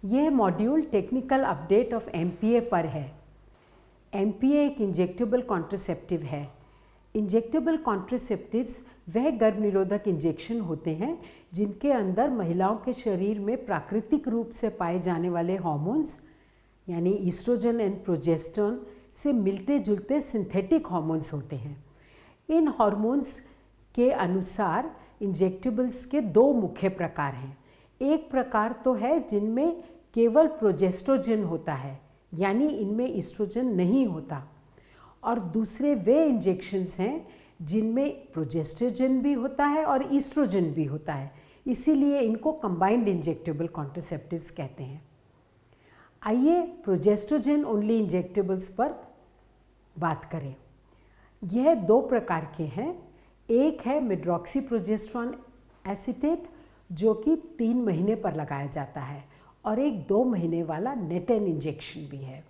यह module technical update of MPa पर है। एमपीए एक इंजेक्टेबल कॉन्ट्रासेप्टिव है। इंजेक्टेबल कॉन्ट्रासेप्टिव्स वह गर्भ निरोधक इंजेक्शन होते हैं जिनके अंदर महिलाओं के शरीर में प्राकृतिक रूप से पाए जाने वाले हार्मोन्स यानी ईस्ट्रोजन एंड प्रोजेस्टेरोन से मिलते जुलते सिंथेटिक हार्मोन्स होते हैं। इन हार्मोन्स के अनुसार इंजेक्टेबल्स के दो मुख्य प्रकार हैं। एक प्रकार तो है जिनमें केवल प्रोजेस्ट्रोजन होता है यानी इनमें ईस्ट्रोजन नहीं होता, और दूसरे वे इंजेक्शंस हैं जिनमें प्रोजेस्ट्रोजन भी होता है और ईस्ट्रोजन भी होता है, इसीलिए इनको कंबाइंड इंजेक्टेबल कॉन्ट्रासेप्टिव्स कहते हैं। आइए प्रोजेस्ट्रोजन ओनली इंजेक्टेबल्स पर बात करें। यह दो प्रकार के हैं। एक है मेड्रॉक्सीप्रोजेस्टेरोन एसीटेट जो कि 3 महीने पर लगाया जाता है, और एक 2 महीने वाला नेटेन इंजेक्शन भी है।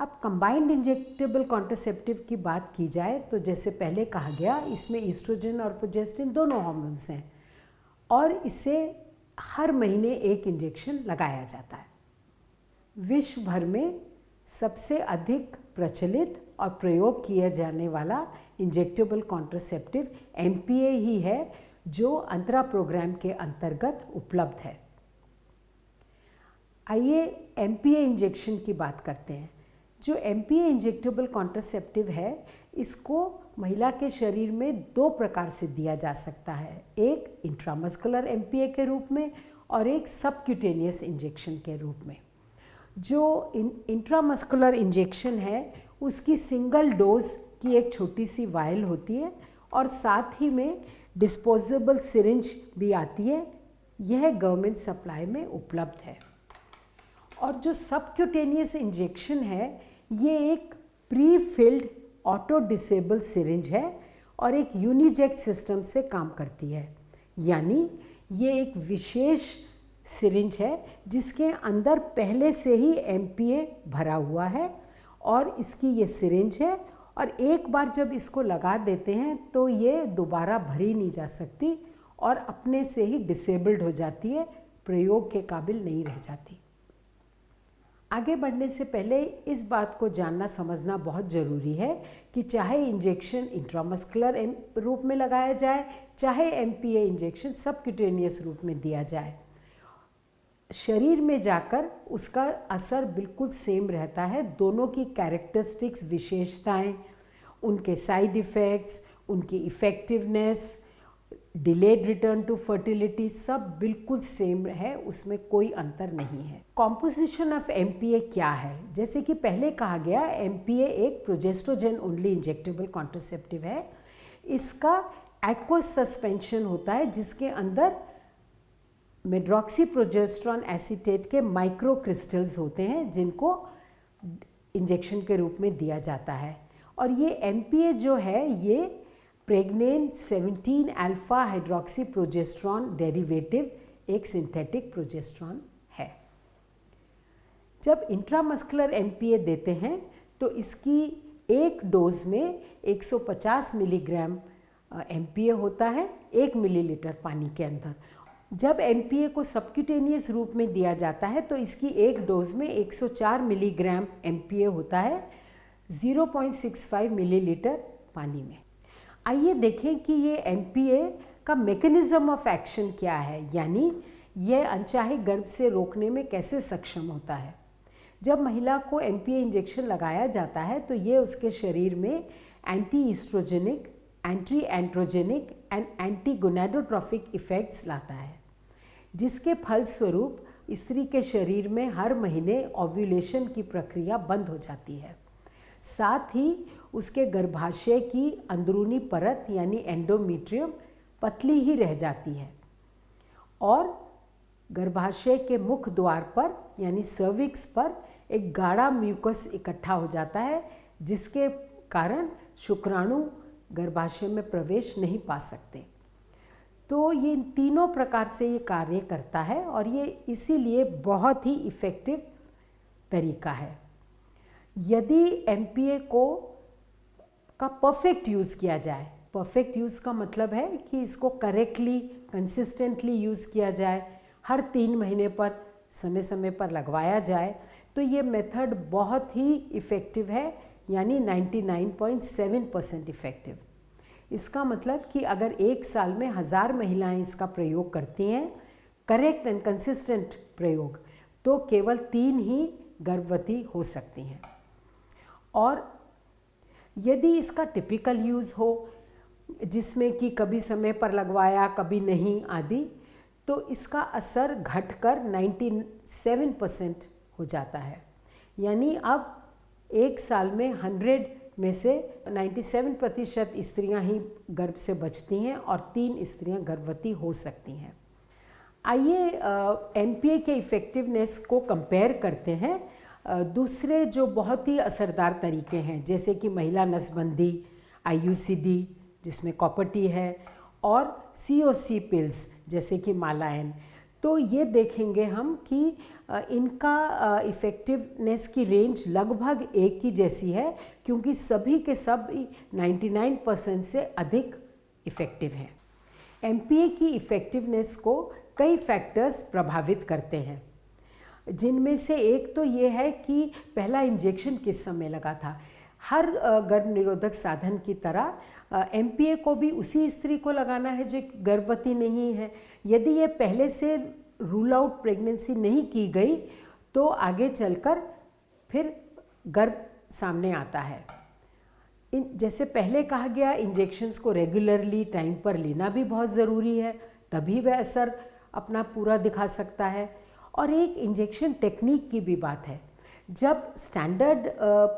अब कंबाइंड इंजेक्टेबल कॉन्ट्रासेप्टिव की बात की जाए तो जैसे पहले कहा गया, इसमें ईस्ट्रोजन और प्रोजेस्टेरोन दोनों हार्मोन्स हैं और इसे हर महीने एक इंजेक्शन लगाया जाता है। विश्व भर में सबसे अधिक प्रचलित और प्रयोग किया जाने वाला इंजेक्टेबल कॉन्ट्रासेप्टिव एमपीए ही है जो अंतरा प्रोग्राम के अंतर्गत उपलब्ध है। आइए एमपीए इंजेक्शन की बात करते हैं। जो एमपीए इंजेक्टेबल कॉन्ट्रासेप्टिव है इसको महिला के शरीर में 2 प्रकार से दिया जा सकता है, एक इंट्रामस्कुलर एमपीए के रूप में और एक सबक्यूटेनियस इंजेक्शन के रूप में। जो इंट्रामस्कुलर इंजेक्शन है उसकी सिंगल डोज की एक छोटी सी वायल होती है और साथ ही में डिस्पोजेबल सिरिंज भी आती है। यह गवर्नमेंट सप्लाई में उपलब्ध है। और जो सबक्यूटेनियस इंजेक्शन है ये एक pre filled auto disable syringe है और एक यूनिजेक्ट सिस्टम से काम करती है, यानी ये एक विशेष सिरिंज है जिसके अंदर पहले से ही एमपीए भरा हुआ है और इसकी ये सिरिंज है, और एक बार जब इसको लगा देते हैं तो ये दोबारा भरी नहीं जा सकती और अपने से ही डिसेबल्ड हो जाती है, प्रयोग के काबिल नहीं रह जाती। आगे बढ़ने से पहले इस बात को जानना समझना बहुत ज़रूरी है कि चाहे इंजेक्शन इंट्रामस्कुलर रूप में लगाया जाए, चाहे एमपीए इंजेक्शन सबक्यूटेनियस रूप में दिया जाए, शरीर में जाकर उसका असर बिल्कुल सेम रहता है। दोनों की कैरेक्टरिस्टिक्स, विशेषताएं, उनके साइड इफ़ेक्ट्स, उनकी effectiveness, delayed return to fertility सब बिल्कुल सेम है, उसमें कोई अंतर नहीं है। कॉम्पोजिशन ऑफ एमपीए क्या है? जैसे कि पहले कहा गया, एमपीए एक प्रोजेस्ट्रोजन ओनली इंजेक्टेबल कॉन्ट्रासेप्टिव है। इसका एक्वस सस्पेंशन होता है जिसके अंदर मेड्रॉक्सीप्रोजेस्टेरोन एसीटेट के माइक्रो क्रिस्टल्स होते हैं जिनको इंजेक्शन के रूप में दिया जाता है। और ये एमपीए जो है ये प्रेग्नेन 17 अल्फा हाइड्रोक्सीप्रोजेस्टेरोन डेरिवेटिव एक सिंथेटिक प्रोजेस्टेरोन है। जब इंट्रामस्कुलर एमपीए देते हैं तो इसकी एक डोज में 150 मिलीग्राम एमपीए होता है 1 मिलीलीटर पानी के अंदर। जब एमपीए को सबक्यूटेनियस रूप में दिया जाता है तो इसकी एक डोज में 104 मिलीग्राम एमपीए होता है 0.65 मिलीलीटर पानी में। आइए देखें कि ये एमपीए का मैकेनिज्म ऑफ एक्शन क्या है, यानी यह अनचाहे गर्भ से रोकने में कैसे सक्षम होता है। जब महिला को एमपीए इंजेक्शन लगाया जाता है तो ये उसके शरीर में anti estrogenic, anti androgenic and anti gonadotrophic effects लाता है, जिसके फलस्वरूप स्त्री के शरीर में हर महीने ओव्यूलेशन की प्रक्रिया बंद हो जाती है। साथ ही उसके गर्भाशय की अंदरूनी परत यानी एंडोमीट्रियम पतली ही रह जाती है और गर्भाशय के मुख द्वार पर यानी सर्विक्स पर एक गाढ़ा म्यूकस इकट्ठा हो जाता है, जिसके कारण शुक्राणु गर्भाशय में प्रवेश नहीं पा सकते। तो ये इन तीनों प्रकार से ये कार्य करता है और ये इसीलिए बहुत ही इफ़ेक्टिव तरीका है। यदि एमपीए का परफेक्ट यूज़ किया जाए, परफेक्ट यूज़ का मतलब है कि इसको करेक्टली, कंसिस्टेंटली यूज़ किया जाए, हर 3 महीने पर समय समय पर लगवाया जाए तो ये मेथड बहुत ही इफ़ेक्टिव है, यानी 99.7% इफ़ेक्टिव। इसका मतलब कि अगर एक साल में 1000 महिलाएं इसका प्रयोग करती हैं, करेक्ट एंड कंसिस्टेंट प्रयोग, तो केवल 3 ही गर्भवती हो सकती हैं। और यदि इसका टिपिकल यूज़ हो, जिसमें कि कभी समय पर लगवाया कभी नहीं आदि, तो इसका असर घटकर 97% हो जाता है। यानी अब एक साल में 100 में से 97% स्त्रियां ही गर्भ से बचती हैं और 3 स्त्रियां गर्भवती हो सकती हैं। आइए MPA के इफ़ेक्टिवनेस को कंपेयर करते हैं दूसरे जो बहुत ही असरदार तरीके हैं, जैसे कि महिला नसबंदी, IUCD जिसमें कॉपर टी है, और COC पिल्स जैसे कि मालायन। तो ये देखेंगे हम कि इनका इफ़ेक्टिवनेस की रेंज लगभग एक ही जैसी है, क्योंकि सभी के सब 99% से अधिक इफ़ेक्टिव हैं। MPA की इफ़ेक्टिवनेस को कई फैक्टर्स प्रभावित करते हैं, जिनमें से एक तो ये है कि पहला इंजेक्शन किस समय लगा था। हर गर्भ निरोधक साधन की तरह MPA को भी उसी स्त्री को लगाना है जो गर्भवती नहीं है। यदि ये पहले से रूल आउट प्रेगनेंसी नहीं की गई तो आगे चलकर फिर गर्भ सामने आता है। जैसे पहले कहा गया, इंजेक्शन्स को रेगुलरली टाइम पर लेना भी बहुत ज़रूरी है, तभी वह असर अपना पूरा दिखा सकता है। और एक इंजेक्शन टेक्निक की भी बात है। जब स्टैंडर्ड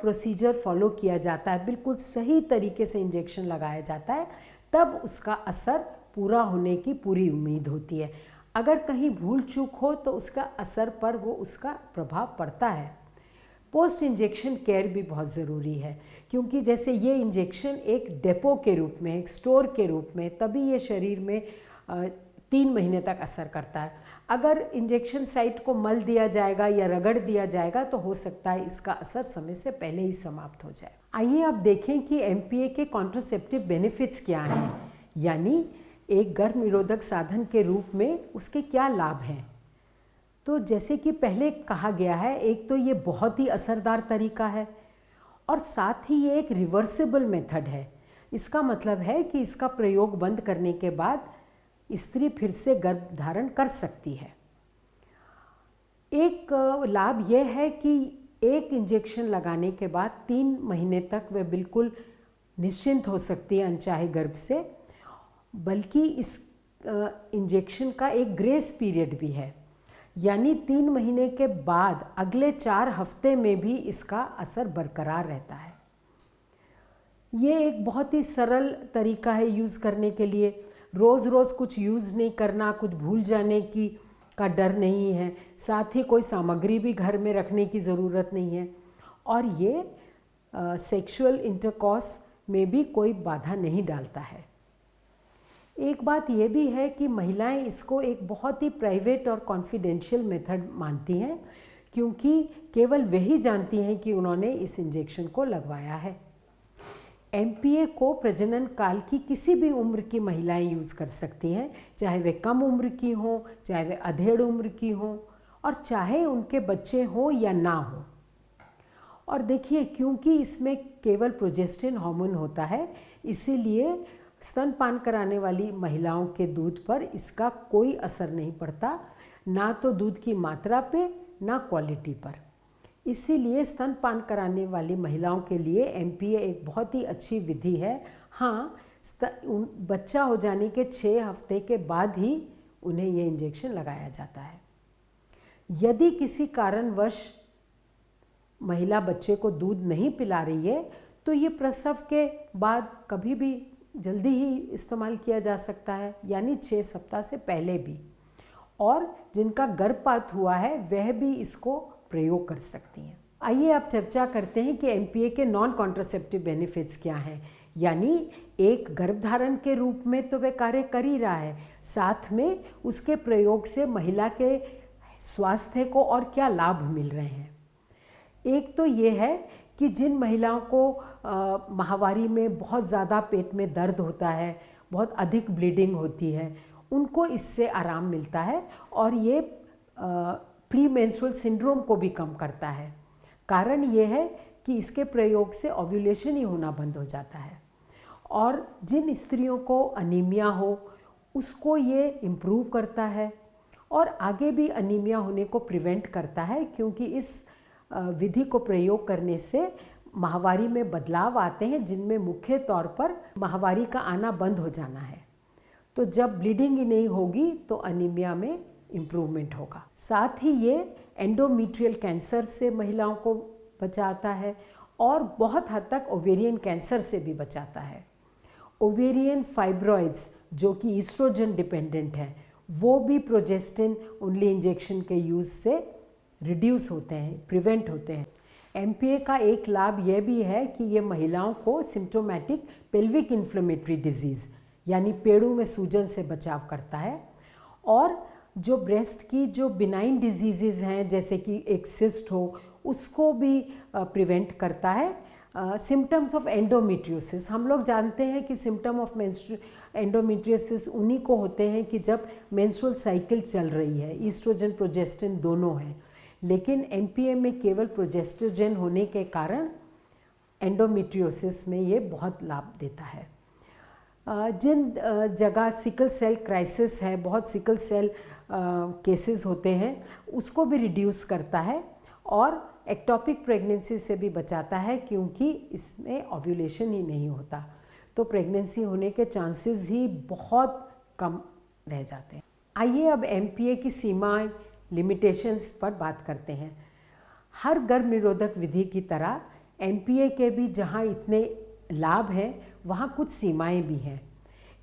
प्रोसीजर फॉलो किया जाता है, बिल्कुल सही तरीके से इंजेक्शन लगाया जाता है, तब उसका असर पूरा होने की पूरी उम्मीद होती है। अगर कहीं भूल चूक हो तो उसका असर पर वो उसका प्रभाव पड़ता है। पोस्ट इंजेक्शन केयर भी बहुत ज़रूरी है, क्योंकि जैसे ये इंजेक्शन एक डेपो के रूप में, एक स्टोर के रूप में, तभी ये शरीर में 3 महीने तक असर करता है। अगर इंजेक्शन साइट को मल दिया जाएगा या रगड़ दिया जाएगा तो हो सकता है इसका असर समय से पहले ही समाप्त हो जाए। आइए अब देखें कि MPA के कॉन्ट्रासेप्टिव बेनिफिट्स क्या हैं, यानी एक गर्भ निरोधक साधन के रूप में उसके क्या लाभ हैं। तो जैसे कि पहले कहा गया है, एक तो ये बहुत ही असरदार तरीका है और साथ ही ये एक रिवर्सिबल मेथड है। इसका मतलब है कि इसका प्रयोग बंद करने के बाद स्त्री फिर से गर्भ धारण कर सकती है। एक लाभ यह है कि एक इंजेक्शन लगाने के बाद 3 महीने तक वह बिल्कुल निश्चिंत हो सकती है अनचाहे गर्भ से, बल्कि इस इंजेक्शन का एक ग्रेस पीरियड भी है, यानी 3 महीने के बाद अगले 4 हफ्ते में भी इसका असर बरकरार रहता है। ये एक बहुत ही सरल तरीका है यूज़ करने के लिए। रोज़ रोज़ कुछ यूज़ नहीं करना, कुछ भूल जाने की का डर नहीं है, साथ ही कोई सामग्री भी घर में रखने की ज़रूरत नहीं है, और ये सेक्सुअल इंटरकॉर्स में भी कोई बाधा नहीं डालता है। एक बात ये भी है कि महिलाएं इसको एक बहुत ही प्राइवेट और कॉन्फिडेंशियल मेथड मानती हैं, क्योंकि केवल वही जानती हैं कि उन्होंने इस इंजेक्शन को लगवाया है। MPA को प्रजनन काल की किसी भी उम्र की महिलाएं यूज़ कर सकती हैं, चाहे वे कम उम्र की हों, चाहे वे अधेड़ उम्र की हों, और चाहे उनके बच्चे हों या ना हों। और देखिए, क्योंकि इसमें केवल प्रोजेस्टेरोन हार्मोन होता है, इसीलिए स्तनपान कराने वाली महिलाओं के दूध पर इसका कोई असर नहीं पड़ता, ना तो दूध की मात्रा पे, ना क्वालिटी पर। इसीलिए स्तनपान कराने वाली महिलाओं के लिए MPA एक बहुत ही अच्छी विधि है। हाँ, बच्चा हो जाने के 6 हफ्ते के बाद ही उन्हें ये इंजेक्शन लगाया जाता है। यदि किसी कारणवश महिला बच्चे को दूध नहीं पिला रही है तो ये प्रसव के बाद कभी भी जल्दी ही इस्तेमाल किया जा सकता है, यानी 6 सप्ताह से पहले भी। और जिनका गर्भपात हुआ है वह भी इसको प्रयोग कर सकती हैं। आइए अब चर्चा करते हैं कि MPA के नॉन कॉन्ट्रासेप्टिव बेनिफिट्स क्या हैं। यानी एक गर्भधारण के रूप में तो वह कार्य कर ही रहा है, साथ में उसके प्रयोग से महिला के स्वास्थ्य को और क्या लाभ मिल रहे हैं। एक तो ये है कि जिन महिलाओं को माहवारी में बहुत ज़्यादा पेट में दर्द होता है, बहुत अधिक ब्लीडिंग होती है, उनको इससे आराम मिलता है और ये प्री मेंस्ट्रुअल सिंड्रोम को भी कम करता है। कारण ये है कि इसके प्रयोग से ओव्यूलेशन ही होना बंद हो जाता है। और जिन स्त्रियों को अनीमिया हो उसको ये इम्प्रूव करता है और आगे भी अनीमिया होने को प्रिवेंट करता है, क्योंकि इस विधि को प्रयोग करने से माहवारी में बदलाव आते हैं जिनमें मुख्य तौर पर माहवारी का आना बंद हो जाना है। तो जब ब्लीडिंग ही नहीं होगी तो अनीमिया में इम्प्रूवमेंट होगा। साथ ही ये एंडोमेट्रियल कैंसर से महिलाओं को बचाता है और बहुत हद तक ओवेरियन कैंसर से भी बचाता है। ओवेरियन फाइब्रॉइड्स जो कि ईस्ट्रोजन डिपेंडेंट है वो भी प्रोजेस्टिन ओनली इंजेक्शन के यूज़ से रिड्यूस होते हैं, प्रिवेंट होते हैं। एमपीए का एक लाभ यह भी है कि ये महिलाओं को सिम्प्टोमेटिक पेल्विक इन्फ्लेमेटरी डिजीज़ यानी पेड़ों में सूजन से बचाव करता है। और जो ब्रेस्ट की जो बिनाइन डिजीज़ हैं जैसे कि एक सिस्ट हो उसको भी प्रिवेंट करता है। सिम्टम्स ऑफ एंडोमेट्रियोसिस, हम लोग जानते हैं कि सिम्टम ऑफ एंडोमेट्रियोसिस उन्हीं को होते हैं कि जब मेंस्ट्रुअल साइकिल चल रही है, ईस्ट्रोजन प्रोजेस्टिन दोनों हैं, लेकिन एमपीए में केवल प्रोजेस्ट्रोजन होने के कारण एंडोमेट्रियोसिस में ये बहुत लाभ देता है। जिन जगह सिकल सेल क्राइसिस है, बहुत सिकल सेल केसेस होते हैं, उसको भी रिड्यूस करता है और एक्टोपिक प्रेगनेंसी से भी बचाता है, क्योंकि इसमें ओव्यूलेशन ही नहीं होता तो प्रेगनेंसी होने के चांसेस ही बहुत कम रह जाते हैं। आइए अब एमपीए की सीमाएं, लिमिटेशंस पर बात करते हैं। हर गर्भ निरोधक विधि की तरह एमपीए के भी जहां इतने लाभ हैं वहां कुछ सीमाएं भी हैं।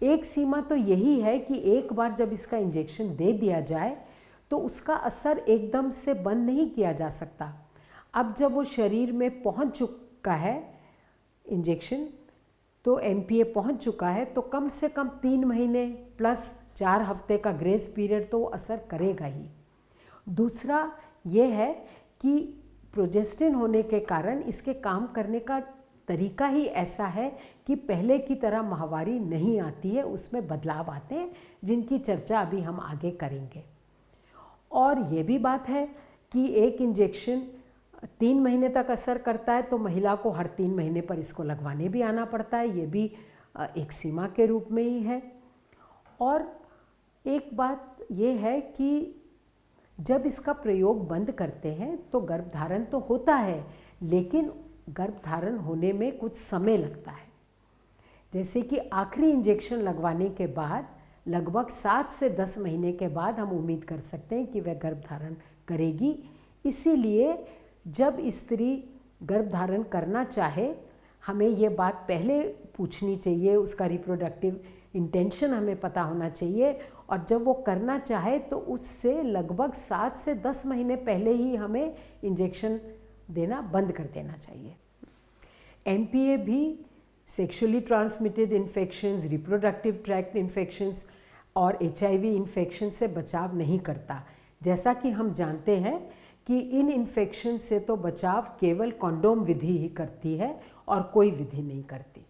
एक सीमा तो यही है कि एक बार जब इसका इंजेक्शन दे दिया जाए तो उसका असर एकदम से बंद नहीं किया जा सकता। अब जब वो शरीर में पहुंच चुका है इंजेक्शन, तो एमपीए पहुंच चुका है, तो कम से कम 3 महीने प्लस 4 हफ्ते का ग्रेस पीरियड तो असर करेगा ही। दूसरा ये है कि प्रोजेस्टिन होने के कारण इसके काम करने का तरीका ही ऐसा है कि पहले की तरह माहवारी नहीं आती है, उसमें बदलाव आते हैं जिनकी चर्चा अभी हम आगे करेंगे। और ये भी बात है कि एक इंजेक्शन 3 महीने तक असर करता है तो महिला को हर 3 महीने पर इसको लगवाने भी आना पड़ता है, ये भी एक सीमा के रूप में ही है। और एक बात ये है कि जब इसका प्रयोग बंद करते हैं तो गर्भधारण तो होता है, लेकिन गर्भधारण होने में कुछ समय लगता है। जैसे कि आखिरी इंजेक्शन लगवाने के बाद लगभग 7 से 10 महीने के बाद हम उम्मीद कर सकते हैं कि वह गर्भधारण करेगी। इसीलिए जब स्त्री गर्भधारण करना चाहे हमें ये बात पहले पूछनी चाहिए, उसका रिप्रोडक्टिव इंटेंशन हमें पता होना चाहिए, और जब वो करना चाहे तो उससे लगभग 7 से 10 महीने पहले ही हमें इंजेक्शन देना बंद कर देना चाहिए। एमपीए भी sexually transmitted infections, reproductive tract infections और एचआईवी इन्फेक्शन से बचाव नहीं करता। जैसा कि हम जानते हैं कि इन इन्फेक्शन से तो बचाव केवल कॉन्डोम विधि ही करती है और कोई विधि नहीं करती।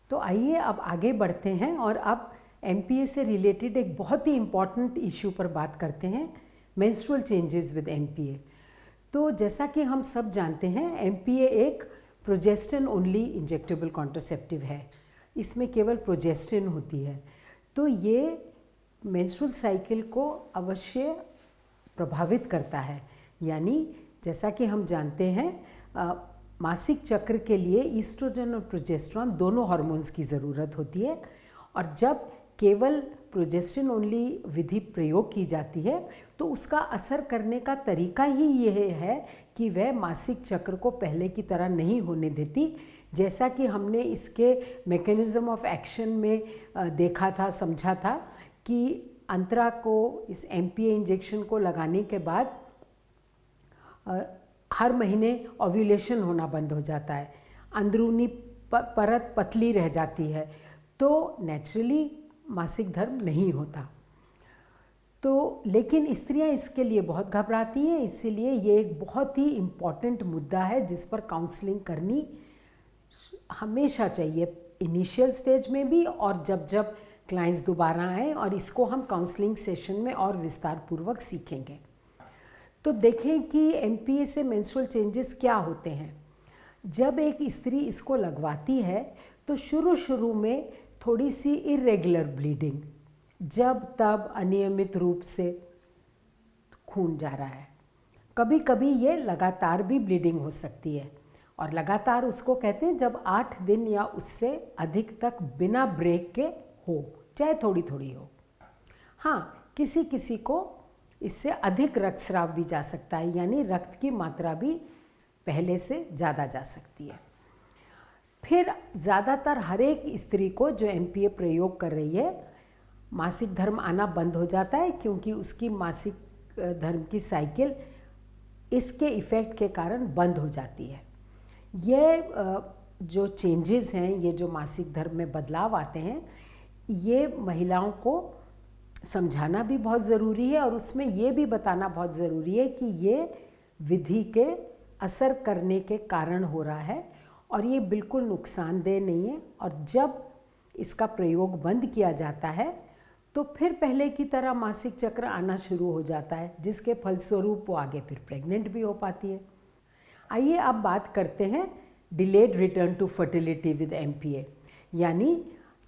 तो आइए अब आगे बढ़ते हैं और अब एमपीए से रिलेटेड एक बहुत ही इम्पॉर्टेंट इश्यू पर बात करते हैं, मेंस्ट्रुअल चेंजेस विद एमपीए। तो जैसा कि हम सब जानते हैं एमपीए एक प्रोजेस्टिन ओनली इंजेक्टेबल कॉन्ट्रासेप्टिव है, इसमें केवल प्रोजेस्टिन होती है। तो ये मेंस्ट्रुअल साइकिल को अवश्य प्रभावित करता है, यानी जैसा कि हम जानते हैं मासिक चक्र के लिए ईस्ट्रोजन और प्रोजेस्टेरॉन दोनों हार्मोन्स की ज़रूरत होती है, और जब केवल प्रोजेस्टिन ओनली विधि प्रयोग की जाती है तो उसका असर करने का तरीका ही ये है कि वह मासिक चक्र को पहले की तरह नहीं होने देती। जैसा कि हमने इसके मैकेनिज़्म ऑफ एक्शन में देखा था, समझा था कि अंतरा को इस एमपीए इंजेक्शन को लगाने के बाद हर महीने ओव्यूलेशन होना बंद हो जाता है, अंदरूनी परत पतली रह जाती है, तो नेचुरली मासिक धर्म नहीं होता। तो लेकिन स्त्रियां इसके लिए बहुत घबराती हैं, इसीलिए ये एक बहुत ही इम्पॉर्टेंट मुद्दा है जिस पर काउंसलिंग करनी हमेशा चाहिए, इनिशियल स्टेज में भी और जब जब क्लाइंट्स दोबारा आएँ, और इसको हम काउंसलिंग सेशन में और विस्तार पूर्वक सीखेंगे। तो देखें कि MPA से मेंस्ट्रुअल चेंजेस क्या होते हैं। जब एक स्त्री इसको लगवाती है तो शुरू में थोड़ी सी इरेगुलर ब्लीडिंग, जब तब अनियमित रूप से खून जा रहा है। कभी कभी ये लगातार भी ब्लीडिंग हो सकती है, और लगातार उसको कहते हैं जब 8 दिन या उससे अधिक तक बिना ब्रेक के हो, चाहे थोड़ी थोड़ी हो। हाँ, किसी किसी को इससे अधिक रक्तस्राव भी जा सकता है, यानी रक्त की मात्रा भी पहले से ज़्यादा जा सकती है। फिर ज़्यादातर हर एक स्त्री को जो MPA प्रयोग कर रही है, मासिक धर्म आना बंद हो जाता है, क्योंकि उसकी मासिक धर्म की साइकिल इसके इफ़ेक्ट के कारण बंद हो जाती है। ये जो चेंजेस हैं, ये जो मासिक धर्म में बदलाव आते हैं, ये महिलाओं को समझाना भी बहुत ज़रूरी है, और उसमें ये भी बताना बहुत ज़रूरी है कि ये विधि के असर करने के कारण हो रहा है और ये बिल्कुल नुकसानदेह नहीं है। और जब इसका प्रयोग बंद किया जाता है तो फिर पहले की तरह मासिक चक्र आना शुरू हो जाता है, जिसके फलस्वरूप वो आगे फिर प्रेग्नेंट भी हो पाती है। आइए अब बात करते हैं delayed return to fertility with MPA। यानी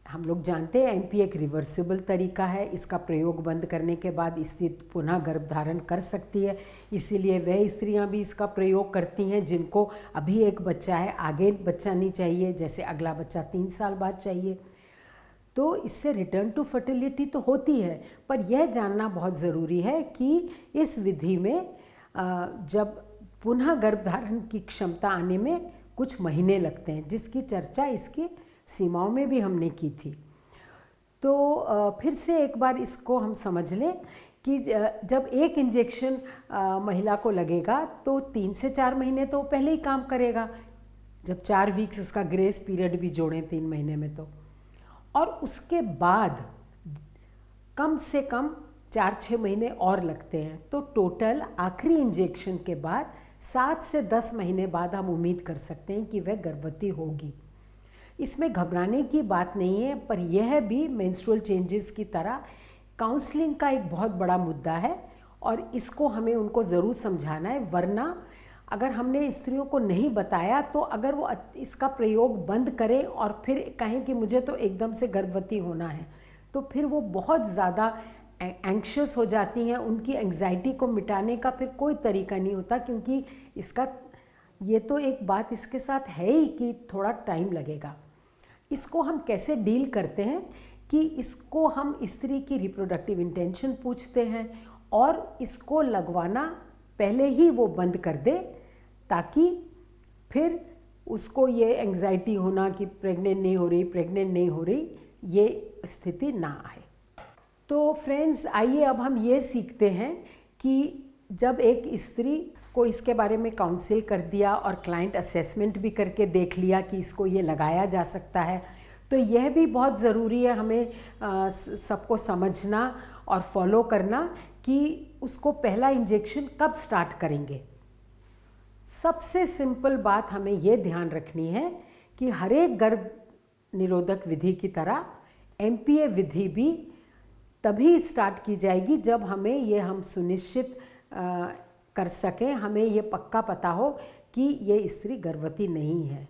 हम लोग जानते हैं MPA एक रिवर्सिबल तरीका है। इसका प्रयोग बंद करने के बाद स्त्री पुनः गर्भधारण कर सकती है, इसीलिए वह स्त्रियां भी इसका प्रयोग करती हैं जिनको अभी एक बच्चा है, आगे बच्चा नहीं चाहिए, जैसे अगला बच्चा 3 साल बाद चाहिए। तो इससे रिटर्न टू फर्टिलिटी तो होती है, पर यह जानना बहुत ज़रूरी है कि इस विधि में जब पुनः गर्भधारण की क्षमता आने में कुछ महीने लगते हैं, जिसकी चर्चा इसकी सीमाओं में भी हमने की थी। तो फिर से एक बार इसको हम समझ लें कि जब एक इंजेक्शन महिला को लगेगा तो 3 से 4 महीने तो पहले ही काम करेगा, जब 4 वीक्स उसका ग्रेस पीरियड भी जोड़ें 3 महीने में तो। और उसके बाद कम से कम 4-6 महीने और लगते हैं, तो टोटल आखिरी इंजेक्शन के बाद 7 से 10 महीने बाद हम उम्मीद कर सकते हैं कि वह गर्भवती होगी। इसमें घबराने की बात नहीं है, पर यह भी मेंस्ट्रुअल चेंजेस की तरह काउंसलिंग का एक बहुत बड़ा मुद्दा है और इसको हमें उनको ज़रूर समझाना है। वरना अगर हमने स्त्रियों को नहीं बताया तो अगर वो इसका प्रयोग बंद करें और फिर कहें कि मुझे तो एकदम से गर्भवती होना है, तो फिर वो बहुत ज़्यादा एंक्शस हो जाती हैं। उनकी एंग्जाइटी को मिटाने का फिर कोई तरीका नहीं होता, क्योंकि इसका ये तो एक बात इसके साथ है ही कि थोड़ा टाइम लगेगा। इसको हम कैसे डील करते हैं कि इसको हम स्त्री की रिप्रोडक्टिव इंटेंशन पूछते हैं और इसको लगवाना पहले ही वो बंद कर दे, ताकि फिर उसको ये एंग्जाइटी होना कि प्रेग्नेंट नहीं हो रही, ये स्थिति ना आए। तो फ्रेंड्स, आइए अब हम ये सीखते हैं कि जब एक स्त्री को इसके बारे में काउंसिल कर दिया और क्लाइंट असेसमेंट भी करके देख लिया कि इसको ये लगाया जा सकता है, तो यह भी बहुत ज़रूरी है हमें सबको समझना और फॉलो करना कि उसको पहला इंजेक्शन कब स्टार्ट करेंगे। सबसे सिंपल बात हमें ये ध्यान रखनी है कि हर एक गर्भ निरोधक विधि की तरह MPA विधि भी तभी स्टार्ट की जाएगी जब हम सुनिश्चित कर सकें, हमें ये पक्का पता हो कि ये स्त्री गर्भवती नहीं है।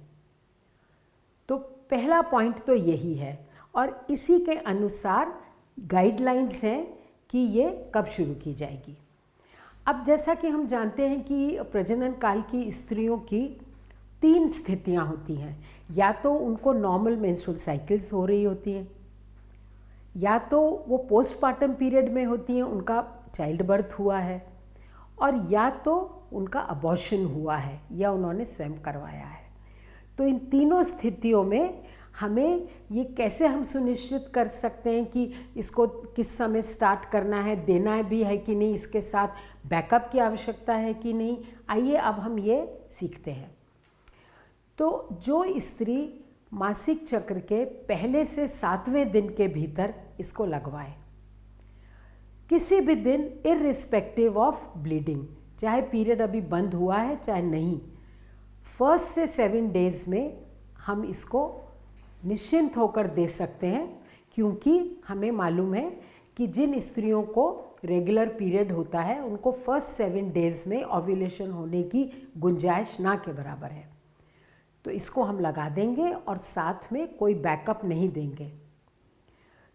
तो पहला पॉइंट तो यही है और इसी के अनुसार गाइडलाइंस हैं कि ये कब शुरू की जाएगी। अब जैसा कि हम जानते हैं कि प्रजनन काल की स्त्रियों की 3 स्थितियां होती हैं। या तो उनको नॉर्मल मेंस्ट्रुअल साइकिल्स हो रही होती हैं, या तो वो पोस्टपार्टम पीरियड में होती हैं, उनका चाइल्ड बर्थ हुआ है, और या तो उनका अबॉर्शन हुआ है या उन्होंने स्वयं करवाया है। तो इन तीनों स्थितियों में हमें ये कैसे हम सुनिश्चित कर सकते हैं कि इसको किस समय स्टार्ट करना है, देना भी है कि नहीं, इसके साथ बैकअप की आवश्यकता है कि नहीं, आइए अब हम ये सीखते हैं। तो जो स्त्री मासिक चक्र के पहले से 7वें दिन के भीतर इसको लगवाए, किसी भी दिन इर्रिस्पेक्टिव ऑफ ब्लीडिंग, चाहे पीरियड अभी बंद हुआ है चाहे नहीं, 1 से 7 डेज़ में हम इसको निश्चिंत होकर दे सकते हैं, क्योंकि हमें मालूम है कि जिन स्त्रियों को रेगुलर पीरियड होता है उनको फर्स्ट 7 डेज में ओव्यूलेशन होने की गुंजाइश ना के बराबर है। तो इसको हम लगा देंगे और साथ में कोई बैकअप नहीं देंगे।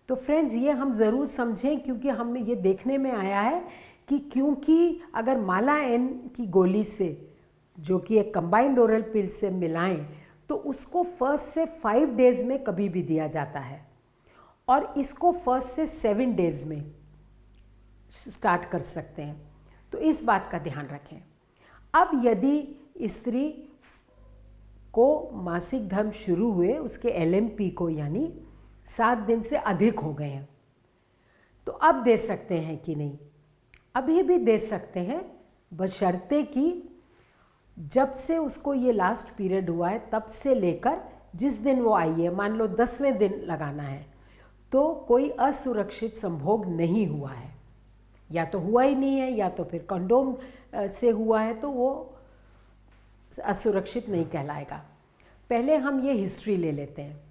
तो फ्रेंड्स ये हम ज़रूर समझें, क्योंकि हमने ये देखने में आया है कि क्योंकि अगर माला एन की गोली से, जो कि एक कंबाइंड ओरल पिल से मिलाएं, तो उसको फर्स्ट से 5 डेज में कभी भी दिया जाता है और इसको फर्स्ट से 7 डेज में स्टार्ट कर सकते हैं। तो इस बात का ध्यान रखें। अब यदि स्त्री को मासिक धर्म शुरू हुए, उसके LMP को यानी 7 दिन से अधिक हो गए हैं, तो अब दे सकते हैं कि नहीं? अभी भी दे सकते हैं, बशर्ते कि जब से उसको ये लास्ट पीरियड हुआ है तब से लेकर जिस दिन वो आई है, मान लो 10वें दिन लगाना है, तो कोई असुरक्षित संभोग नहीं हुआ है, या तो हुआ ही नहीं है या तो फिर कंडोम से हुआ है, तो वो असुरक्षित नहीं कहलाएगा। पहले हम ये हिस्ट्री ले लेते हैं।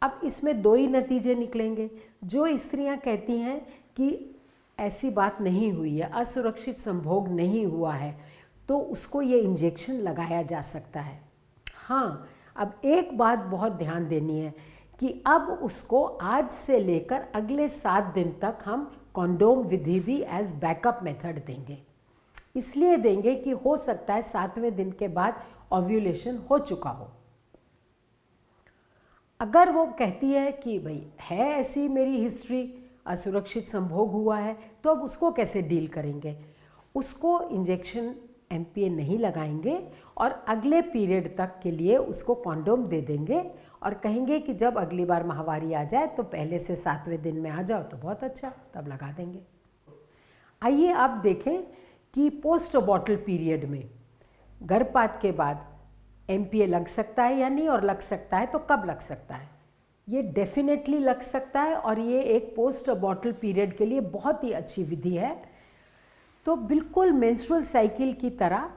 अब इसमें 2 ही नतीजे निकलेंगे। जो स्त्रियां कहती हैं कि ऐसी बात नहीं हुई है, असुरक्षित संभोग नहीं हुआ है, तो उसको ये इंजेक्शन लगाया जा सकता है। हाँ, अब एक बात बहुत ध्यान देनी है कि अब उसको आज से लेकर अगले 7 दिन तक हम कॉन्डोम विधि भी एज बैकअप मेथड देंगे। इसलिए देंगे कि हो सकता है 7वें दिन के बाद ओव्यूलेशन हो चुका हो। अगर वो कहती है कि भाई है ऐसी मेरी हिस्ट्री, असुरक्षित संभोग हुआ है, तो अब उसको कैसे डील करेंगे? उसको इंजेक्शन MPA नहीं लगाएंगे और अगले पीरियड तक के लिए उसको कॉन्डोम दे देंगे और कहेंगे कि जब अगली बार माहवारी आ जाए तो पहले से 7वें दिन में आ जाओ तो बहुत अच्छा, तब लगा देंगे। आइए अब देखें कि पोस्ट बॉटल पीरियड में गर्भपात के बाद MPA लग सकता है या नहीं, और लग सकता है तो कब लग सकता है? ये डेफिनेटली लग सकता है और ये एक पोस्ट बॉटल पीरियड के लिए बहुत ही अच्छी विधि है। तो बिल्कुल मेंस्ट्रुअल साइकिल की तरह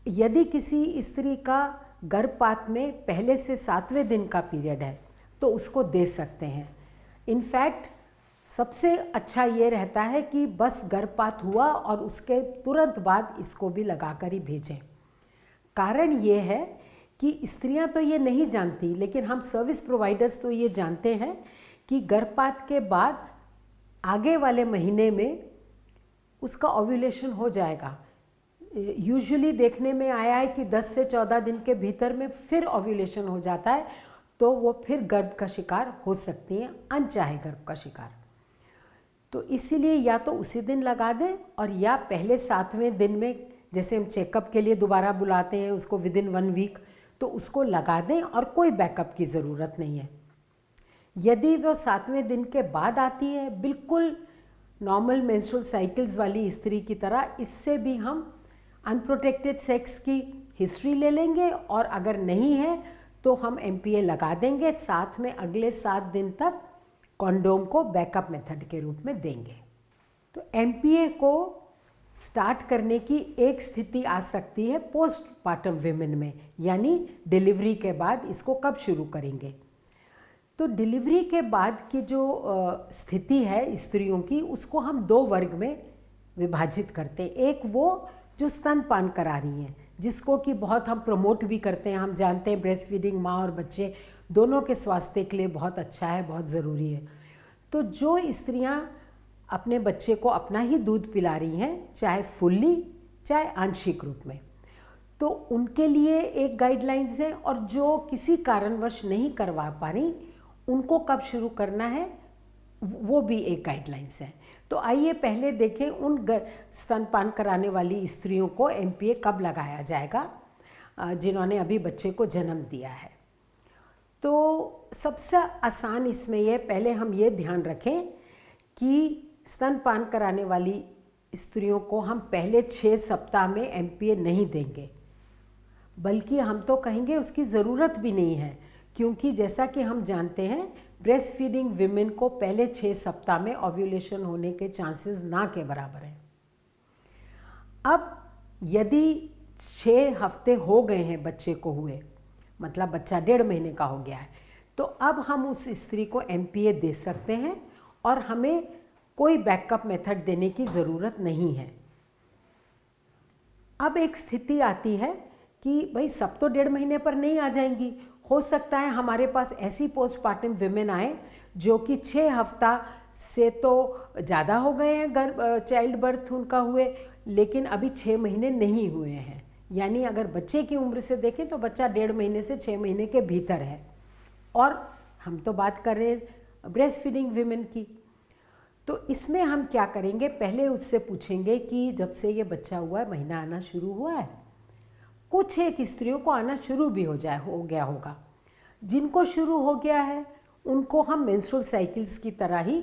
यदि किसी स्त्री का गर्भपात में पहले से 7वें दिन का पीरियड है तो उसको दे सकते हैं। इनफैक्ट सबसे अच्छा ये रहता है कि बस गर्भपात हुआ और उसके तुरंत बाद इसको भी लगाकर ही भेजें। कारण ये है कि स्त्रियां तो ये नहीं जानती, लेकिन हम सर्विस प्रोवाइडर्स तो ये जानते हैं कि गर्भपात के बाद आगे वाले महीने में उसका ओव्यूलेशन हो जाएगा। यूजुअली देखने में आया है कि 10 से 14 दिन के भीतर में फिर ओव्यूलेशन हो जाता है, तो वो फिर गर्भ का शिकार हो सकती हैं, अनचाहे गर्भ का शिकार। तो इसीलिए या तो उसी दिन लगा दें और या पहले 7वें दिन में, जैसे हम चेकअप के लिए दोबारा बुलाते हैं उसको विदिन 1 वीक, तो उसको लगा दें और कोई बैकअप की ज़रूरत नहीं है। यदि वो 7वें दिन के बाद आती है बिल्कुल नॉर्मल मेंस्ट्रुअल साइकिल्स वाली स्त्री की तरह, इससे भी हम अनप्रोटेक्टेड सेक्स की हिस्ट्री ले लेंगे और अगर नहीं है तो हम MPA लगा देंगे, साथ में अगले 7 दिन तक कॉन्डोम को बैकअप मेथड के रूप में देंगे। तो MPA को स्टार्ट करने की एक स्थिति आ सकती है पोस्टपार्टम विमेन में, यानी डिलीवरी के बाद इसको कब शुरू करेंगे। तो डिलीवरी के बाद की जो स्थिति है स्त्रियों की, उसको हम 2 वर्ग में विभाजित करते हैं। एक वो जो स्तनपान करा रही हैं, जिसको कि बहुत हम प्रमोट भी करते हैं। हम जानते हैं ब्रेस्ट फीडिंग माँ और बच्चे दोनों के स्वास्थ्य के लिए बहुत अच्छा है, बहुत ज़रूरी है। तो जो स्त्रियां अपने बच्चे को अपना ही दूध पिला रही हैं, चाहे फुल्ली चाहे आंशिक रूप में, तो उनके लिए एक गाइडलाइंस है, और जो किसी कारणवश नहीं करवा पा रही उनको कब शुरू करना है वो भी एक गाइडलाइंस है। तो आइए पहले देखें उन स्तनपान कराने वाली स्त्रियों को MPA कब लगाया जाएगा जिन्होंने अभी बच्चे को जन्म दिया है। तो सबसे आसान इसमें यह, पहले हम ये ध्यान रखें कि स्तनपान कराने वाली स्त्रियों को हम पहले 6 सप्ताह में MPA नहीं देंगे, बल्कि हम तो कहेंगे उसकी ज़रूरत भी नहीं है, क्योंकि जैसा कि हम जानते हैं ब्रेस्ट फीडिंग विमेन को पहले 6 सप्ताह में ओव्यूलेशन होने के चांसेस ना के बराबर हैं। अब यदि 6 हफ्ते हो गए हैं बच्चे को हुए, मतलब बच्चा 1.5 महीने का हो गया है, तो अब हम उस स्त्री को MPA दे सकते हैं और हमें कोई बैकअप मेथड देने की ज़रूरत नहीं है। अब एक स्थिति आती है कि भाई सब तो 1.5 महीने पर नहीं आ जाएंगी, हो सकता है हमारे पास ऐसी पोस्टपार्टम विमेन आए जो कि 6 हफ्ता से तो ज़्यादा हो गए हैं चाइल्ड बर्थ उनका हुए, लेकिन अभी 6 महीने नहीं हुए हैं। यानी अगर बच्चे की उम्र से देखें तो बच्चा 1.5 महीने से 6 महीने के भीतर है, और हम तो बात कर रहे हैं ब्रेस्ट फीडिंग विमेन की। तो इसमें हम क्या करेंगे, पहले उससे पूछेंगे कि जब से ये बच्चा हुआ है महीना आना शुरू हुआ है। कुछ एक स्त्रियों को आना शुरू भी हो गया होगा। जिनको शुरू हो गया है उनको हम मेंस्ट्रुअल साइकिल्स की तरह ही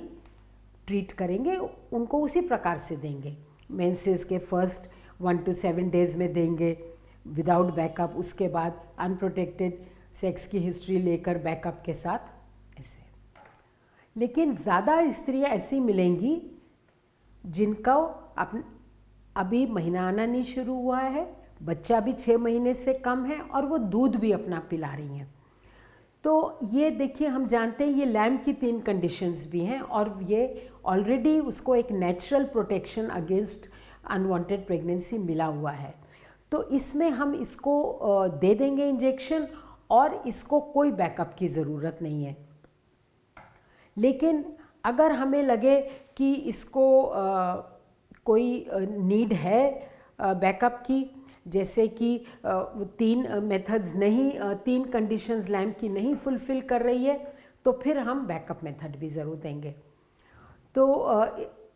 ट्रीट करेंगे, उनको उसी प्रकार से देंगे। मेंसेस के फर्स्ट 1 to 7 डेज़ में देंगे विदाउट बैकअप, उसके बाद अनप्रोटेक्टेड सेक्स की हिस्ट्री लेकर बैकअप के साथ ऐसे। लेकिन ज़्यादा स्त्रियां ऐसी मिलेंगी जिनका अभी महीना आना नहीं शुरू हुआ है, बच्चा भी 6 महीने से कम है और वो दूध भी अपना पिला रही हैं। तो ये देखिए, हम जानते हैं ये लैम्प की 3 कंडीशंस भी हैं और ये ऑलरेडी उसको एक natural protection against unwanted pregnancy मिला हुआ है। तो इसमें हम इसको दे देंगे इंजेक्शन और इसको कोई बैकअप की ज़रूरत नहीं है। लेकिन अगर हमें लगे कि इसको कोई नीड है बैकअप की, जैसे कि 3 मेथड्स नहीं, 3 कंडीशंस लैम्प की नहीं फुलफ़िल कर रही है, तो फिर हम बैकअप मेथड भी ज़रूर देंगे। तो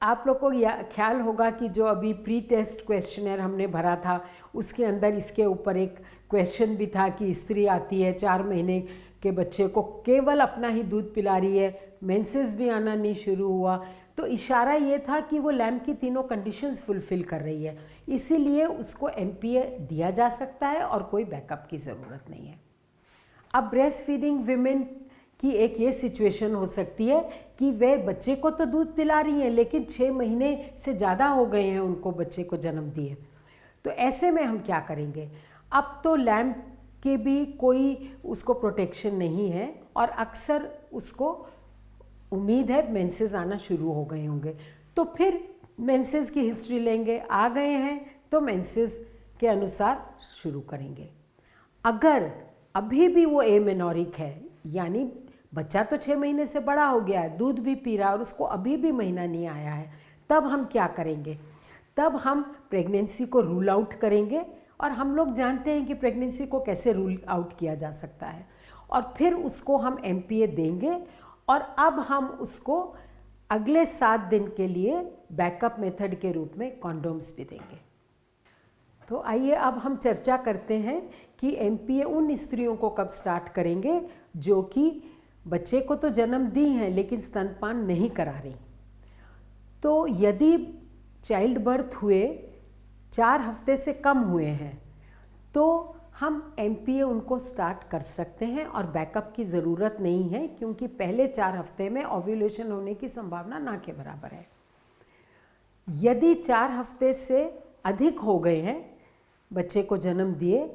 आप लोग को ख्याल होगा कि जो अभी प्री टेस्ट क्वेश्चनर हमने भरा था उसके अंदर इसके ऊपर एक क्वेश्चन भी था कि स्त्री आती है 4 महीने के बच्चे को केवल अपना ही दूध पिला रही है, मेंसेस भी आना नहीं शुरू हुआ, तो इशारा ये था कि वो लैम्प की तीनों कंडीशंस फुलफ़िल कर रही है, इसीलिए उसको एमपीए दिया जा सकता है और कोई बैकअप की ज़रूरत नहीं है। अब ब्रेस्ट फीडिंग विमेन की एक ये सिचुएशन हो सकती है कि वे बच्चे को तो दूध पिला रही हैं लेकिन 6 महीने से ज़्यादा हो गए हैं उनको बच्चे को जन्म दिए। तो ऐसे में हम क्या करेंगे, अब तो लैम्प के भी कोई उसको प्रोटेक्शन नहीं है और अक्सर उसको उम्मीद है मेंसेस आना शुरू हो गए होंगे, तो फिर मेंसेस की हिस्ट्री लेंगे, आ गए हैं तो मेंसेस के अनुसार शुरू करेंगे। अगर अभी भी वो एमेनोरिक है, यानी बच्चा तो 6 महीने से बड़ा हो गया है, दूध भी पी रहा है और उसको अभी भी महीना नहीं आया है, तब हम क्या करेंगे, तब हम प्रेगनेंसी को रूल आउट करेंगे। और हम लोग जानते हैं कि प्रेगनेंसी को कैसे रूल आउट किया जा सकता है, और फिर उसको हम एमपीए देंगे और अब हम उसको अगले 7 दिन के लिए बैकअप मेथड के रूप में कॉन्डोम्स भी देंगे। तो आइए अब हम चर्चा करते हैं कि एमपीए उन स्त्रियों को कब स्टार्ट करेंगे जो कि बच्चे को तो जन्म दी हैं लेकिन स्तनपान नहीं करा रही। तो यदि चाइल्ड बर्थ हुए 4 हफ्ते से कम हुए हैं तो हम एमपीए उनको स्टार्ट कर सकते हैं और बैकअप की ज़रूरत नहीं है, क्योंकि पहले 4 हफ्ते में ओव्यूलेशन होने की संभावना ना के बराबर है। यदि 4 हफ्ते से अधिक हो गए हैं बच्चे को जन्म दिए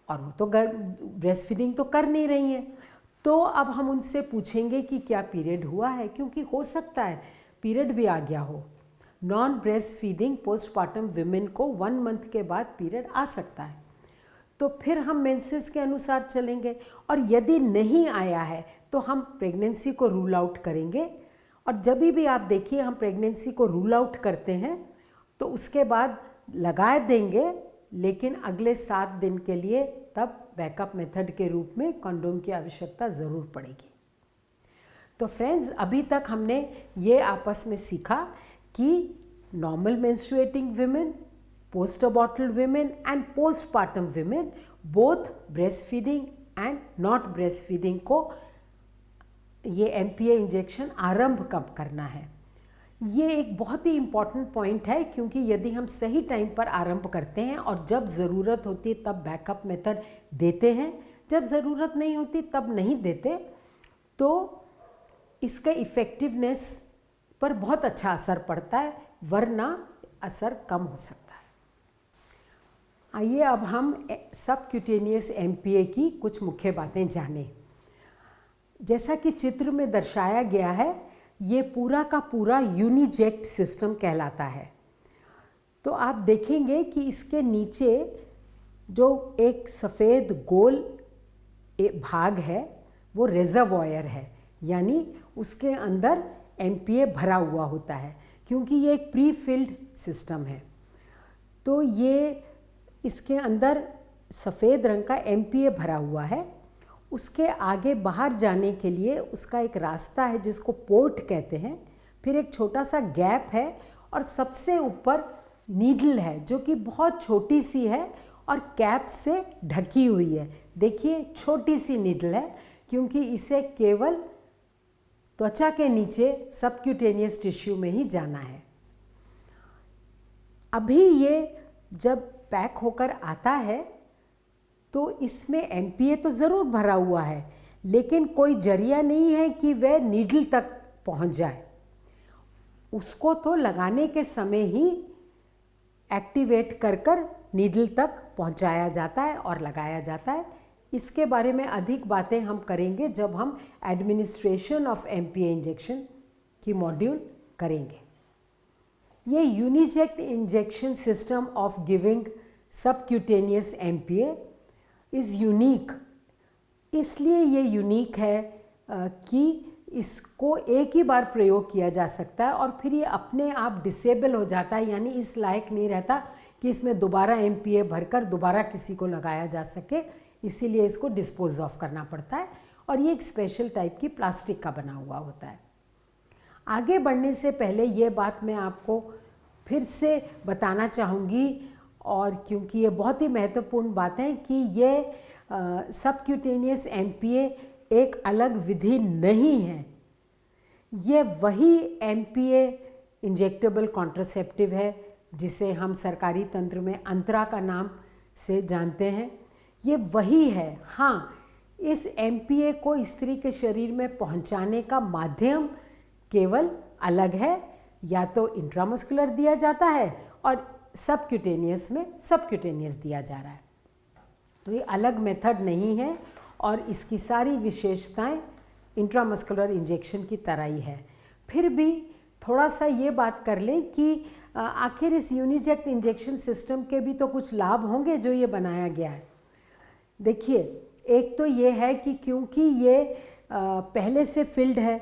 और वो तो ब्रेस्ट फीडिंग तो कर नहीं रही हैं, तो अब हम उनसे पूछेंगे कि क्या पीरियड हुआ है, क्योंकि हो सकता है पीरियड भी आ गया हो। Non breast feeding postpartum women को 1 मंथ के बाद पीरियड आ सकता है, तो फिर हम मेंसेस के अनुसार चलेंगे। और यदि नहीं आया है तो हम प्रेगनेंसी को रूल आउट करेंगे। और जब भी आप देखिए हम प्रेगनेंसी को रूल आउट करते हैं तो उसके बाद लगा देंगे, लेकिन अगले 7 दिन के लिए तब बैकअप मेथड के रूप में कंडोम की आवश्यकता ज़रूर पड़ेगी। तो फ्रेंड्स, अभी तक हमने ये आपस में सीखा कि normal menstruating women, post abortal women and postpartum women, both breastfeeding and not breastfeeding को ये एमपीए इंजेक्शन आरंभ कब करना है। ये एक बहुत ही इम्पॉर्टेंट पॉइंट है, क्योंकि यदि हम सही टाइम पर आरंभ करते हैं और जब ज़रूरत होती है तब बैकअप मेथड देते हैं, जब ज़रूरत नहीं होती तब नहीं देते, तो इसका इफ़ेक्टिवनेस पर बहुत अच्छा असर पड़ता है, वरना असर कम हो सकता है। आइए अब हम सबक्यूटेनियस एमपीए की कुछ मुख्य बातें जानें। जैसा कि चित्र में दर्शाया गया है ये पूरा का पूरा यूनिजेक्ट सिस्टम कहलाता है। तो आप देखेंगे कि इसके नीचे जो एक सफ़ेद गोल भाग है वो रिजर्वॉयर है, यानी उसके अंदर एमपीए भरा हुआ होता है, क्योंकि ये एक प्री फिल्ड सिस्टम है। तो ये इसके अंदर सफ़ेद रंग का एमपीए भरा हुआ है। उसके आगे बाहर जाने के लिए उसका एक रास्ता है जिसको पोर्ट कहते हैं, फिर एक छोटा सा गैप है और सबसे ऊपर नीडल है जो कि बहुत छोटी सी है और कैप से ढकी हुई है। देखिए छोटी सी नीडल है, क्योंकि इसे केवल त्वचा के नीचे सबक्यूटेनियस टिश्यू में ही जाना है। अभी ये जब पैक होकर आता है तो इसमें एमपीए तो ज़रूर भरा हुआ है, लेकिन कोई जरिया नहीं है कि वह नीडल तक पहुंच जाए। उसको तो लगाने के समय ही एक्टिवेट कर कर नीडल तक पहुंचाया जाता है और लगाया जाता है। इसके बारे में अधिक बातें हम करेंगे जब हम एडमिनिस्ट्रेशन ऑफ एमपीए इंजेक्शन की मॉड्यूल करेंगे। ये Uniject injection system of giving subcutaneous MPA is unique. इसलिए ये यूनिक है कि इसको एक ही बार प्रयोग किया जा सकता है और फिर ये अपने आप डिसेबल हो जाता है, यानी इस लायक नहीं रहता कि इसमें दोबारा एमपीए भरकर दोबारा किसी को लगाया जा सके। इसीलिए इसको डिस्पोज ऑफ करना पड़ता है और ये एक स्पेशल टाइप की प्लास्टिक का बना हुआ होता है। आगे बढ़ने से पहले ये बात मैं आपको फिर से बताना चाहूँगी, और क्योंकि ये बहुत ही महत्वपूर्ण बात है कि ये सबक्यूटेनियस एमपीए एक अलग विधि नहीं है। ये वही एमपीए इंजेक्टेबल कॉन्ट्रासेप्टिव है जिसे हम सरकारी तंत्र में अंतरा का नाम से जानते हैं। ये वही है। हाँ, इस एमपीए को स्त्री के शरीर में पहुंचाने का माध्यम केवल अलग है, या तो इंट्रामस्कुलर दिया जाता है और सबक्यूटेनियस में सबक्यूटेनियस दिया जा रहा है। तो ये अलग मेथड नहीं है और इसकी सारी विशेषताएं इंट्रामस्कुलर इंजेक्शन की तरह ही है। फिर भी थोड़ा सा ये बात कर लें कि आखिर इस यूनिजेक्ट इंजेक्शन सिस्टम के भी तो कुछ लाभ होंगे जो ये बनाया गया है। देखिए, एक तो ये है कि क्योंकि ये पहले से फिल्ड है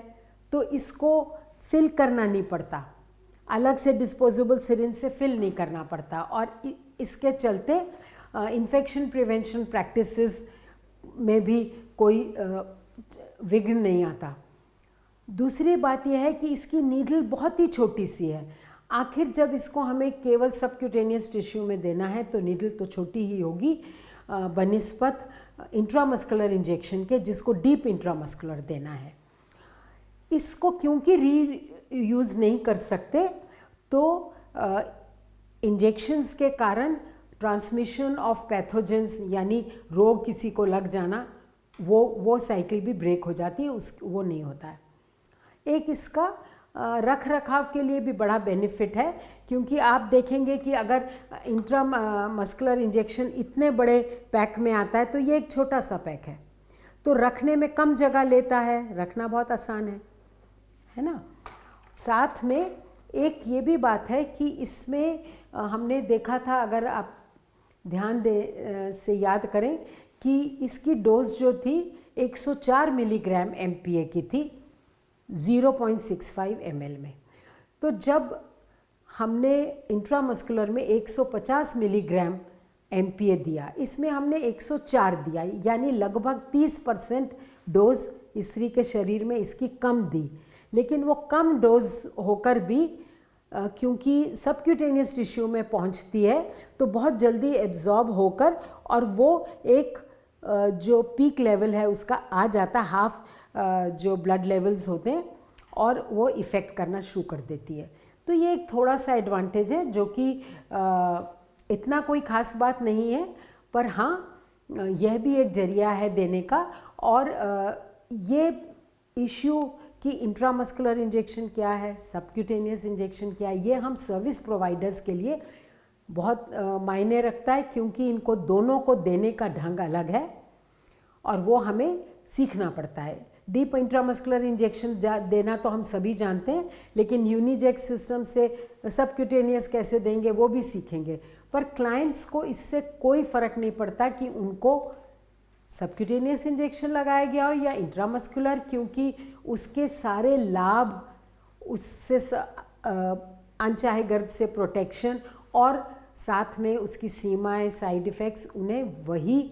तो इसको फिल करना नहीं पड़ता, अलग से डिस्पोजेबल सिरिंज से फिल नहीं करना पड़ता, और इसके चलते इन्फेक्शन प्रिवेंशन प्रैक्टिसेस में भी कोई विघ्न नहीं आता। दूसरी बात यह है कि इसकी नीडल बहुत ही छोटी सी है। आखिर जब इसको हमें केवल सबक्यूटेनियस टिश्यू में देना है तो नीडल तो छोटी ही होगी बनिस्पत इंट्रामस्कुलर इंजेक्शन के, जिसको डीप इंट्रामस्कुलर देना है। इसको क्योंकि रीयूज़ नहीं कर सकते तो इंजेक्शंस के कारण ट्रांसमिशन ऑफ पैथोजेंस यानी रोग किसी को लग जाना, वो साइकिल भी ब्रेक हो जाती है, वो नहीं होता है। एक इसका रख रखाव के लिए भी बड़ा बेनिफिट है, क्योंकि आप देखेंगे कि अगर इंट्रामस्कुलर इंजेक्शन इतने बड़े पैक में आता है तो ये एक छोटा सा पैक है, तो रखने में कम जगह लेता है, रखना बहुत आसान है ना। साथ में एक ये भी बात है कि इसमें हमने देखा था, अगर आप ध्यान से याद करें कि इसकी डोज जो थी 104 मिलीग्राम एमपीए की थी 0.65 ml में। तो जब हमने इंट्रामस्कुलर में 150 मिलीग्राम एमपीए दिया, इसमें हमने 104 दिया, यानी लगभग 30% डोज स्त्री के शरीर में इसकी कम दी। लेकिन वो कम डोज होकर भी क्योंकि सबक्यूटेनियस टिश्यू में पहुंचती है तो बहुत जल्दी एब्जॉर्ब होकर और वो एक जो पीक लेवल है उसका आ जाता, हाफ जो ब्लड लेवल्स होते हैं, और वो इफ़ेक्ट करना शुरू कर देती है। तो ये एक थोड़ा सा एडवांटेज है जो कि इतना कोई ख़ास बात नहीं है, पर हाँ यह भी एक जरिया है देने का। और ये इश्यू कि इंट्रामस्कुलर इंजेक्शन क्या है, सबक्यूटेनियस इंजेक्शन क्या है, ये हम सर्विस प्रोवाइडर्स के लिए बहुत मायने रखता है, क्योंकि इनको दोनों को देने का ढंग अलग है और वो हमें सीखना पड़ता है। डीप इंट्रामस्कुलर इंजेक्शन देना तो हम सभी जानते हैं, लेकिन यूनिजेक सिस्टम से सबक्यूटेनियस कैसे देंगे वो भी सीखेंगे। पर क्लाइंट्स को इससे कोई फ़र्क नहीं पड़ता कि उनको सबक्यूटेनियस इंजेक्शन लगाया गया हो या इंट्रामस्कुलर, क्योंकि उसके सारे लाभ, उससे अनचाहे गर्भ से प्रोटेक्शन और साथ में उसकी सीमाएं, साइड इफ़ेक्ट्स, उन्हें वही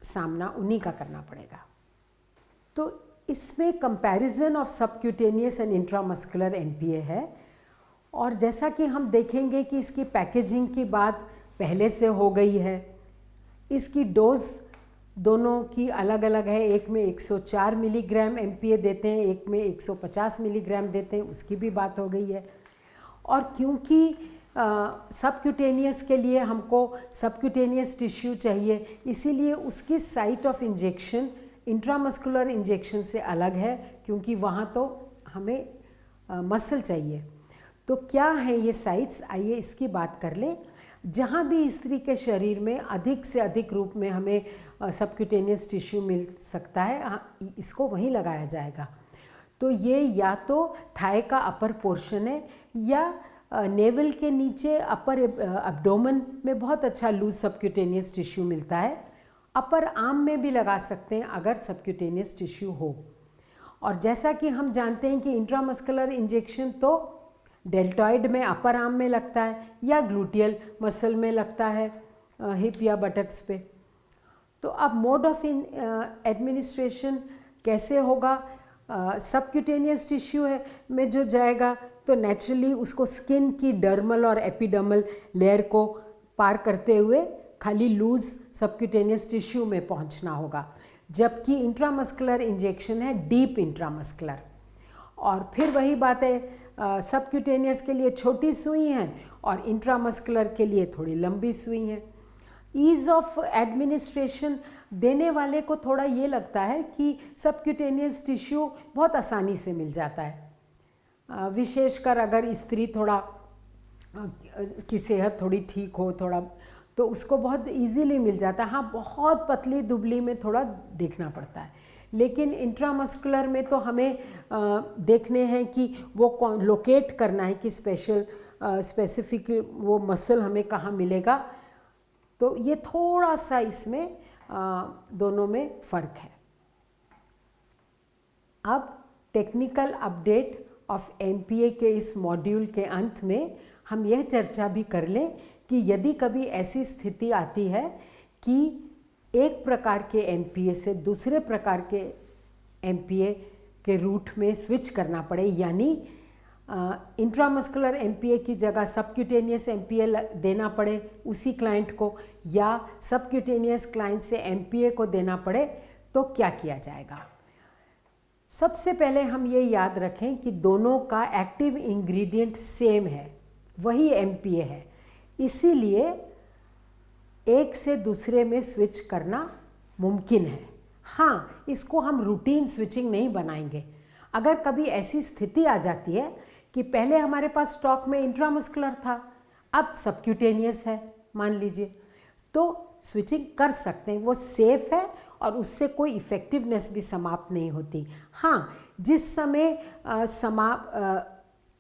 सामना उन्हीं का करना पड़ेगा। तो इसमें comparison of subcutaneous and intramuscular MPa है। और जैसा कि हम देखेंगे कि इसकी पैकेजिंग की बात पहले से हो गई है। इसकी डोज दोनों की अलग अलग है, एक में 104 मिलीग्राम एमपीए देते हैं, एक में 150 मिलीग्राम देते हैं, उसकी भी बात हो गई है। और क्योंकि सबक्यूटेनियस के लिए हमको सबक्यूटेनियस टिश्यू चाहिए, इसीलिए उसकी site of injection intramuscular injection से अलग है, क्योंकि वहाँ तो हमें मसल चाहिए। तो क्या है ये साइट्स, आइए इसकी बात कर लें। जहाँ भी स्त्री के शरीर में अधिक से अधिक रूप में हमें सबक्यूटेनियस टिश्यू मिल सकता है, इसको वहीं लगाया जाएगा। तो ये या तो थाई का अपर पोर्शन है, या नेवल के नीचे अपर एब्डोमेन में बहुत अच्छा लूज सबक्यूटेनियस टिश्यू मिलता है। अपर आर्म में भी लगा सकते हैं अगर सबक्यूटेनियस टिश्यू हो। और जैसा कि हम जानते हैं कि इंट्रामस्कुलर इंजेक्शन तो डेल्टॉइड में अपर आर्म में लगता है, या ग्लूटियल मसल में लगता है, हिप या बटक्स पे। तो अब मोड ऑफ एडमिनिस्ट्रेशन कैसे होगा? सबक्यूटेनियस टिश्यू है में जो जाएगा तो नेचुरली उसको स्किन की डर्मल और एपिडर्मल लेयर को पार करते हुए खाली लूज सबक्यूटेनियस टिश्यू में पहुंचना होगा, जबकि इंट्रामस्कुलर इंजेक्शन है डीप इंट्रामस्कुलर। और फिर वही बात है, सबक्यूटेनियस के लिए छोटी सुई हैं और इंट्रामस्कुलर के लिए थोड़ी लंबी सुई हैं। ईज़ ऑफ एडमिनिस्ट्रेशन देने वाले को थोड़ा ये लगता है कि सबक्यूटेनियस टिश्यू बहुत आसानी से मिल जाता है, विशेषकर अगर स्त्री थोड़ा की सेहत थोड़ी ठीक हो थोड़ा, तो उसको बहुत इजीली मिल जाता है। हाँ, बहुत पतली दुबली में थोड़ा देखना पड़ता है, लेकिन इंट्रामस्कुलर में तो हमें देखने हैं कि वो लोकेट करना है कि स्पेसिफिक वो मसल हमें कहाँ मिलेगा। तो ये थोड़ा सा इसमें दोनों में फ़र्क है। अब टेक्निकल अपडेट ऑफ एमपीए के इस मॉड्यूल के अंत में हम यह चर्चा भी कर लें कि यदि कभी ऐसी स्थिति आती है कि एक प्रकार के एमपीए से दूसरे प्रकार के एमपीए के रूट में स्विच करना पड़े, यानी इंट्रामस्कुलर एमपीए की जगह सबक्यूटेनियस एमपीए देना पड़े उसी क्लाइंट को, या सबक्यूटेनियस क्लाइंट से एमपीए को देना पड़े, तो क्या किया जाएगा? सबसे पहले हम ये याद रखें कि दोनों का एक्टिव इंग्रेडिएंट सेम है, वही एमपीए है, इसीलिए एक से दूसरे में स्विच करना मुमकिन है। हाँ, इसको हम रूटीन स्विचिंग नहीं बनाएंगे। अगर कभी ऐसी स्थिति आ जाती है कि पहले हमारे पास स्टॉक में इंट्रामस्कुलर था, अब सबक्यूटेनियस है मान लीजिए, तो स्विचिंग कर सकते हैं, वो सेफ है और उससे कोई इफ़ेक्टिवनेस भी समाप्त नहीं होती। हाँ, जिस समय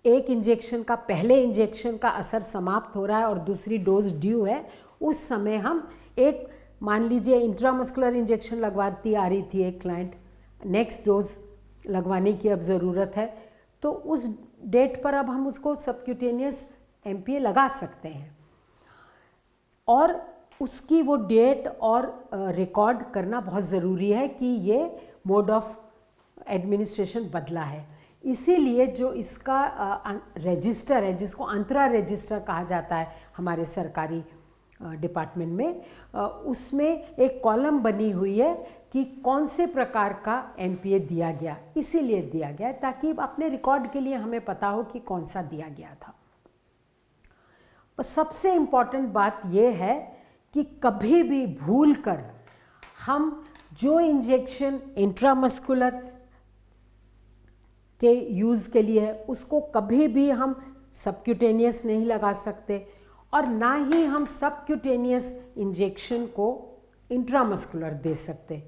एक इंजेक्शन का, पहले इंजेक्शन का असर समाप्त हो रहा है और दूसरी डोज ड्यू है, उस समय हम एक, मान लीजिए इंट्रामस्कुलर इंजेक्शन लगवाती आ रही थी एक क्लाइंट, नेक्स्ट डोज लगवाने की अब ज़रूरत है, तो उस डेट पर अब हम उसको सबक्यूटेनियस एमपीए लगा सकते हैं। और उसकी वो डेट और रिकॉर्ड करना बहुत ज़रूरी है कि ये मोड ऑफ एडमिनिस्ट्रेशन बदला है। इसीलिए जो इसका रजिस्टर है, जिसको अंतरा रजिस्टर कहा जाता है हमारे सरकारी डिपार्टमेंट में, उसमें एक कॉलम बनी हुई है कि कौन से प्रकार का एमपीए दिया गया, इसीलिए दिया गया ताकि अपने रिकॉर्ड के लिए हमें पता हो कि कौन सा दिया गया था। पर सबसे इम्पॉर्टेंट बात यह है कि कभी भी भूल कर हम जो इंजेक्शन इंट्रामस्कुलर के यूज़ के लिए है उसको कभी भी हम सबक्यूटेनियस नहीं लगा सकते, और ना ही हम सबक्यूटेनियस इंजेक्शन को इंट्रामस्कुलर दे सकते,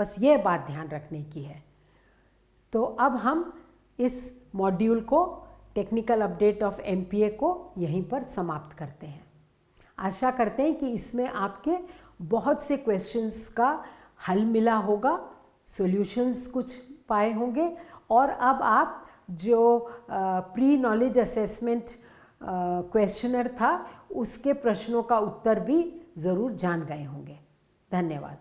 बस ये बात ध्यान रखने की है। तो अब हम इस मॉड्यूल को, टेक्निकल अपडेट ऑफ एमपीए को यहीं पर समाप्त करते हैं। आशा करते हैं कि इसमें आपके बहुत से क्वेश्चंस का हल मिला होगा, सॉल्यूशंस कुछ पाए होंगे, और अब आप जो प्री नॉलेज असेसमेंट क्वेश्चनर था उसके प्रश्नों का उत्तर भी ज़रूर जान गए होंगे। धन्यवाद।